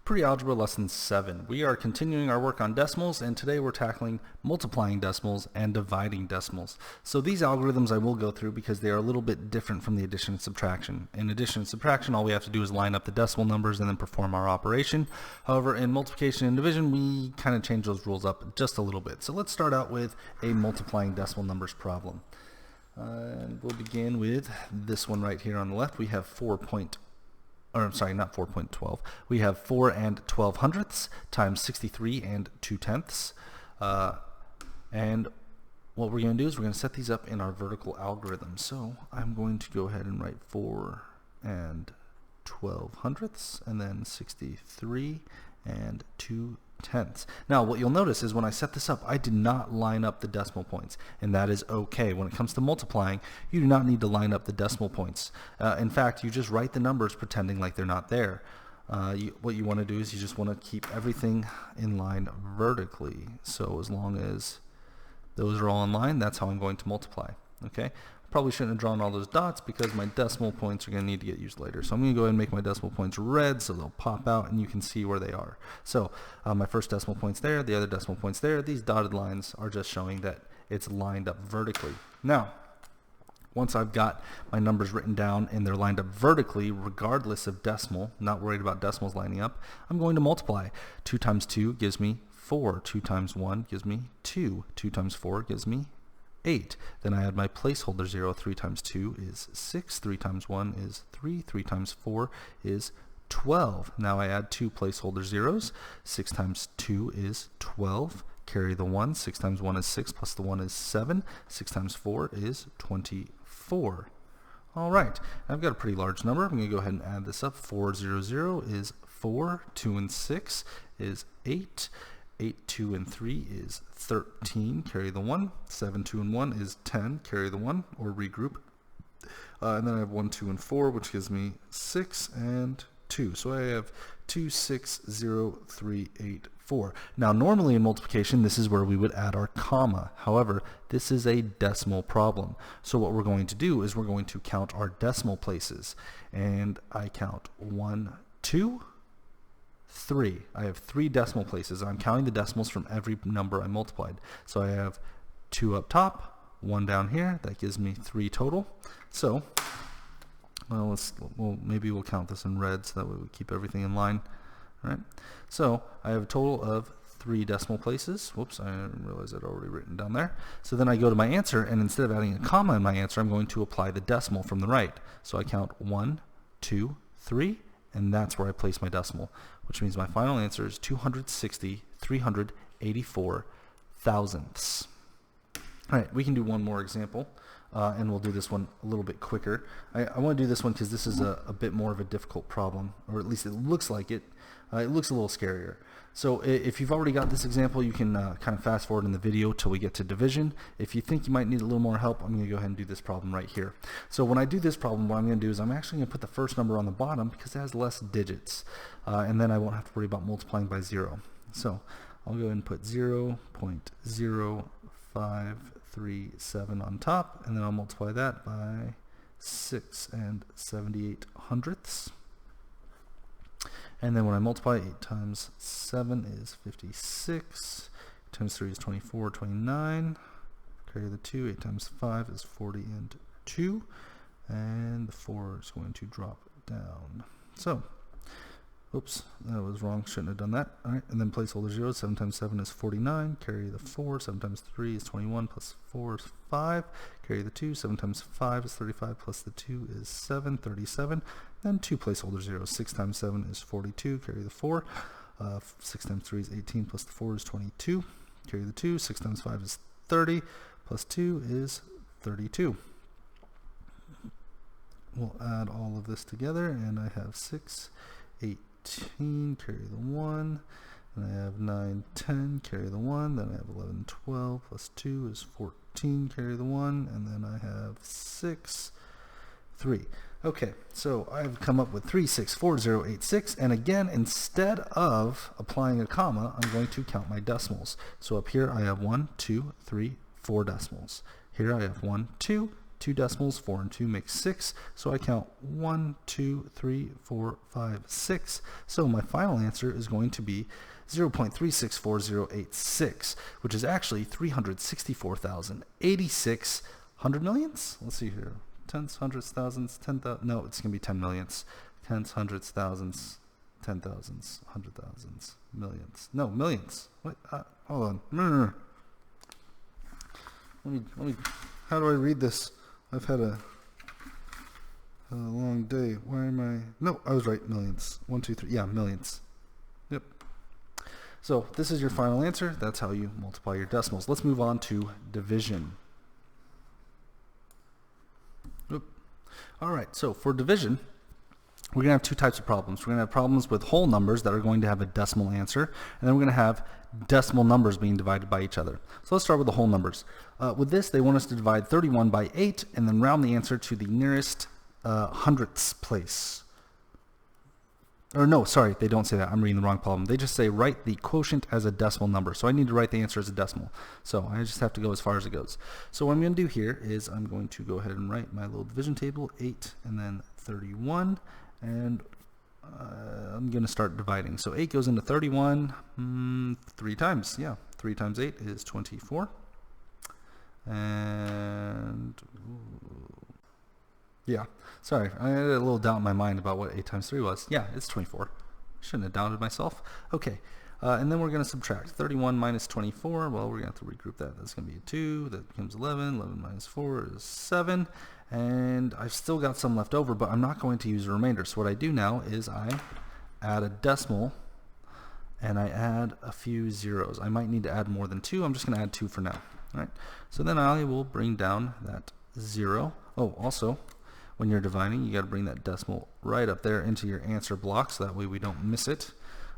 Pre-Algebra Lesson 7. We are continuing our work on decimals, and today we're tackling multiplying decimals and dividing decimals. So these algorithms I will go through because they are a little bit different from the addition and subtraction. In addition and subtraction, all we have to do is line up the decimal numbers and then perform our operation. However, in multiplication and division, we kind of change those rules up just a little bit. So let's start out with a multiplying decimal numbers problem. And we'll begin with this one right here on the left. We have 4.12. We have 4 and 12 hundredths times 63 and 2 tenths. And what we're going to do is we're going to set these up in our vertical algorithm. So I'm going to go ahead and write 4 and 12 hundredths and then 63 and 2 tenths. Now what you'll notice is when I set this up, I did not line up the decimal points, and that is okay. When it comes to multiplying, you do not need to line up the decimal points. In fact, you just write the numbers pretending like they're not there. What you want to do is you just want to keep everything in line vertically. So as long as those are all in line, that's how I'm going to multiply. Okay? Probably shouldn't have drawn all those dots because my decimal points are going to need to get used later. So I'm going to go ahead and make my decimal points red so they'll pop out and you can see where they are. So my first decimal point's there, the other decimal point's there. These dotted lines are just showing that it's lined up vertically. Now, once I've got my numbers written down and they're lined up vertically, regardless of decimal, not worried about decimals lining up, I'm going to multiply. 2 times 2 gives me 4. 2 times 1 gives me 2. 2 times 4 gives me 8. Then I add my placeholder 0. 3 times 2 is 6. 3 times 1 is 3. 3 times 4 is 12. Now I add 2 placeholder zeros. 6 times 2 is 12. Carry the 1. 6 times 1 is 6 plus the 1 is 7. 6 times 4 is 24. Alright, I've got a pretty large number. I'm going to go ahead and add this up. 400 is 4. 2 and 6 is 8. 8, 2, and 3 is 13, carry the 1. 7, 2, and 1 is 10, carry the 1, or regroup. And then I have 1, 2, and 4, which gives me 6 and 2. So I have 2, 6, 0, 3, 8, 4. Now normally in multiplication, this is where we would add our comma. However, this is a decimal problem. So what we're going to do is we're going to count our decimal places. And I count 1, 2, 3. I have 3 decimal places. I'm counting the decimals from every number I multiplied. So I have 2 up top, 1 down here. That gives me 3 total. So, maybe we'll count this in red so that way we keep everything in line. All right. So I have a total of 3 decimal places. Whoops, I realized I'd already written down there. So then I go to my answer, and instead of adding a comma in my answer, I'm going to apply the decimal from the right. So I count 1, 2, 3. And that's where I place my decimal, which means my final answer is 260,384 thousandths. All right, we can do one more example, and we'll do this one a little bit quicker. I want to do this one because this is a bit more of a difficult problem, or at least it looks like it. It looks a little scarier. So if you've already got this example, you can kind of fast forward in the video till we get to division. If you think you might need a little more help, I'm going to go ahead and do this problem right here. So when I do this problem, what I'm going to do is I'm actually going to put the first number on the bottom because it has less digits. And then I won't have to worry about multiplying by 0. So I'll go ahead and put 0.0537 on top, and then I'll multiply that by 6 and 78 hundredths. And then when I multiply, 8 times 7 is 56, 8 times 3 is 24, 29, carry the 2, 8 times 5 is 40 and 2, and the 4 is going to drop down. So, oops, that was wrong, shouldn't have done that. All right, and then placeholder 0, 7 times 7 is 49, carry the 4, 7 times 3 is 21, plus 4 is 5, carry the 2, 7 times 5 is 35, plus the 2 is 7, 37, then 2 placeholder 0, 6 times 7 is 42, carry the 4, 6 times 3 is 18, plus the 4 is 22, carry the 2, 6 times 5 is 30, plus 2 is 32. We'll add all of this together, and I have 6, 18, carry the 1, and I have 9, 10, carry the 1, then I have 11, 12, plus 2 is 14, carry the 1, and then I have 6, 3. Okay, so I've come up with 364086, and again, instead of applying a comma, I'm going to count my decimals. So up here I have 1, 2, 3, 4 decimals. Here I have 1, 2, 2 decimals. 4 and 2 make 6. So I count 1, 2, 3, 4, 5, 6. So my final answer is going to be 0.364086, which is actually 364,086 hundred millions. Let's see here. Tens, hundreds, thousands, 10,000. No, it's going to be 10 millions. Tens, hundreds, thousands, 10,000s, 100,000s, millions. No, millions. What? Hold on. Let me. How do I read this? I've had a long day. Why am I? No, I was right. Millions. 1, 2, 3. Yeah, millions. Yep. So this is your final answer. That's how you multiply your decimals. Let's move on to division. All right. So for division, we're going to have 2 types of problems. We're going to have problems with whole numbers that are going to have a decimal answer, and then we're going to have decimal numbers being divided by each other. So let's start with the whole numbers. With this, they want us to divide 31 by 8 and then round the answer to the nearest hundredths place. Or no, sorry, they don't say that. I'm reading the wrong problem. They just say write the quotient as a decimal number. So I need to write the answer as a decimal. So I just have to go as far as it goes. So what I'm going to do here is I'm going to go ahead and write my little division table, 8 and then 31. And I'm going to start dividing. So 8 goes into 31 3 times. Yeah, 3 times 8 is 24. And yeah, sorry, I had a little doubt in my mind about what 8 times 3 was. Yeah, it's 24. Shouldn't have doubted myself. Okay, and then we're going to subtract 31 minus 24. Well, we're going to have to regroup that. That's going to be a 2. That becomes 11. 11 minus 4 is 7. And I've still got some left over, but I'm not going to use the remainder. So what I do now is I add a decimal and I add a few zeros. I might need to add more than 2. I'm just going to add 2 for now. All right. So then I will bring down that 0. Oh, also, when you're dividing, you got to bring that decimal right up there into your answer block, so that way we don't miss it.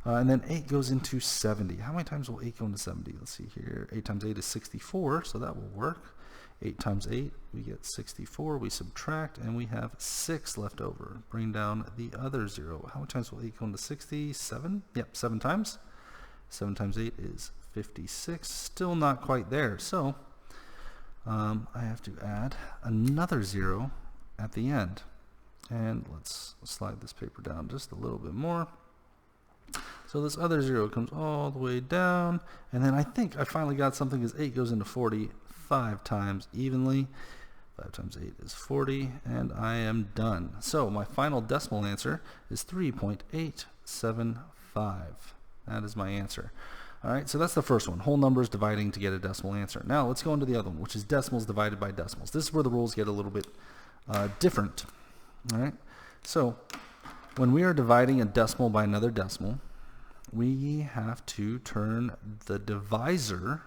And then 8 goes into 70. How many times will 8 go into 70? Let's see here. 8 times 8 is 64, so that will work. 8 times 8, we get 64. We subtract, and we have 6 left over. Bring down the other 0. How many times will 8 go into 60? 7? Yep, 7 times. 7 times 8 is 56. Still not quite there. So I have to add another 0 at the end. And let's slide this paper down just a little bit more. So this other 0 comes all the way down. And then I think I finally got something, because 8 goes into 40 5 times evenly. 5 times 8 is 40, and I am done. So my final decimal answer is 3.875. That is my answer. All right, so that's the first one, whole numbers dividing to get a decimal answer. Now let's go into the other one, which is decimals divided by decimals. This is where the rules get a little bit different. All right, so when we are dividing a decimal by another decimal, we have to turn the divisor,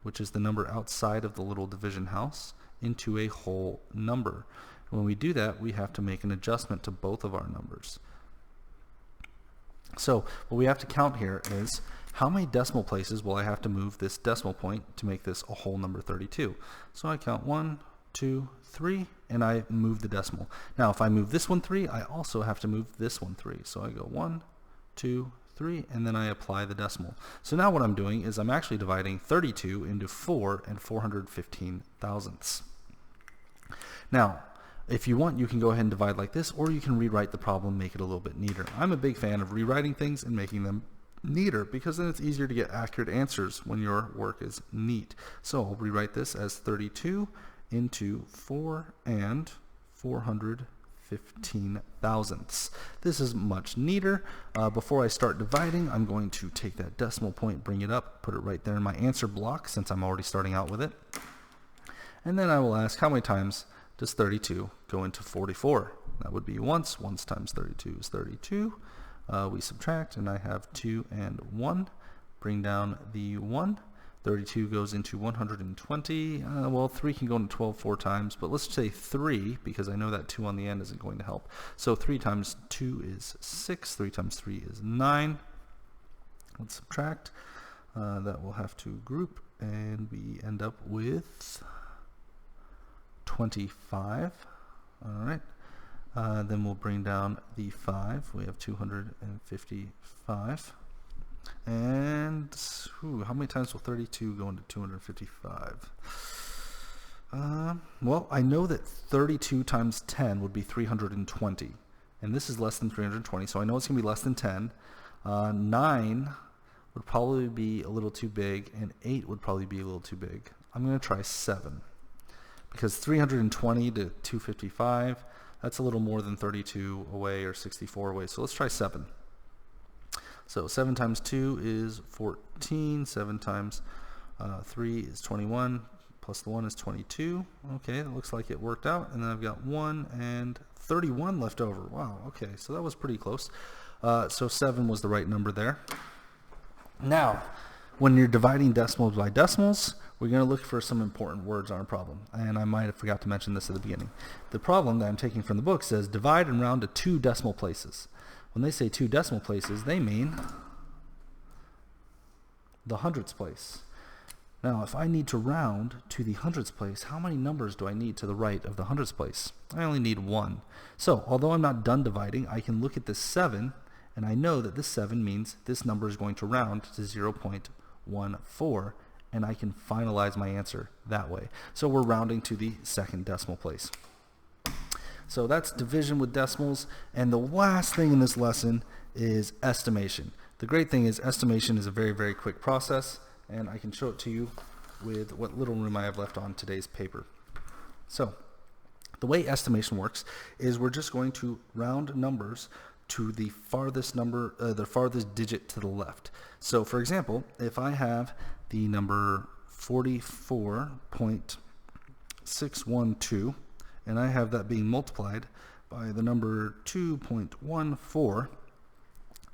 which is the number outside of the little division house, into a whole number. When we do that, we have to make an adjustment to both of our numbers. So what we have to count here is how many decimal places will I have to move this decimal point to make this a whole number 32. So I count 1, 2, 3, and I move the decimal. Now if I move this one 3, I also have to move this one 3. So I go 1, 2, 3, and then I apply the decimal. So now what I'm doing is I'm actually dividing 32 into 4 and 415 thousandths. Now, if you want, you can go ahead and divide like this, or you can rewrite the problem, make it a little bit neater. I'm a big fan of rewriting things and making them neater, because then it's easier to get accurate answers when your work is neat. So I'll rewrite this as 32 into 4 and 415 thousandths. This is much neater. Before I start dividing, I'm going to take that decimal point, bring it up, put it right there in my answer block, since I'm already starting out with it. And then I will ask, how many times does 32 go into 44? That would be once. Once times 32 is 32. We subtract, and I have 2 and 1. Bring down the 1. 32 goes into 120. Well, 3 can go into 12 4 times, but let's say 3, because I know that 2 on the end isn't going to help. So 3 times 2 is 6. 3 times 3 is 9. Let's subtract. That will have to group, and we end up with 25. All right. Then we'll bring down the 5. We have 255. And how many times will 32 go into 255? Well, I know that 32 times 10 would be 320. And this is less than 320, so I know it's going to be less than 10. 9 would probably be a little too big, and 8 would probably be a little too big. I'm going to try 7. Because 320 to 255, that's a little more than 32 away or 64 away. So let's try 7. So 7 times 2 is 14. 7 times 3 is 21. Plus the 1 is 22. Okay, it looks like it worked out. And then I've got 1 and 31 left over. Wow, okay, so that was pretty close. So 7 was the right number there. Now, when you're dividing decimals by decimals, we're going to look for some important words on our problem. And I might have forgot to mention this at the beginning. The problem that I'm taking from the book says divide and round to 2 decimal places. When they say 2 decimal places, they mean the hundredths place. Now, if I need to round to the hundredths place, how many numbers do I need to the right of the hundredths place? I only need 1. So, although I'm not done dividing, I can look at this 7, and I know that this 7 means this number is going to round to 0.14, and I can finalize my answer that way. So we're rounding to the second decimal place. So that's division with decimals, and the last thing in this lesson is estimation. The great thing is estimation is a very, very quick process, and I can show it to you with what little room I have left on today's paper. So the way estimation works is we're just going to round numbers to the farthest number, the farthest digit to the left. So for example, if I have the number 44.612 and I have that being multiplied by the number 2.14,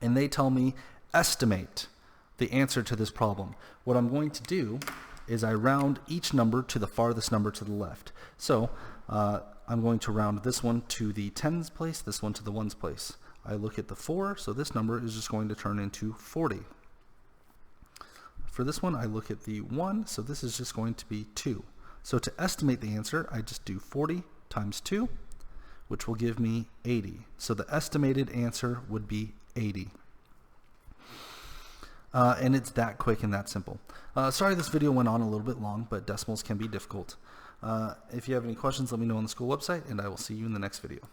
and they tell me estimate the answer to this problem, what I'm going to do is I round each number to the farthest number to the left. So I'm going to round this one to the tens place, this one to the ones place. I look at the 4, so this number is just going to turn into 40. For this one, I look at the 1, so this is just going to be 2. So to estimate the answer, I just do 40 times 2, which will give me 80. So the estimated answer would be 80. And it's that quick and that simple. Sorry this video went on a little bit long, but decimals can be difficult. If you have any questions, let me know on the school website, and I will see you in the next video.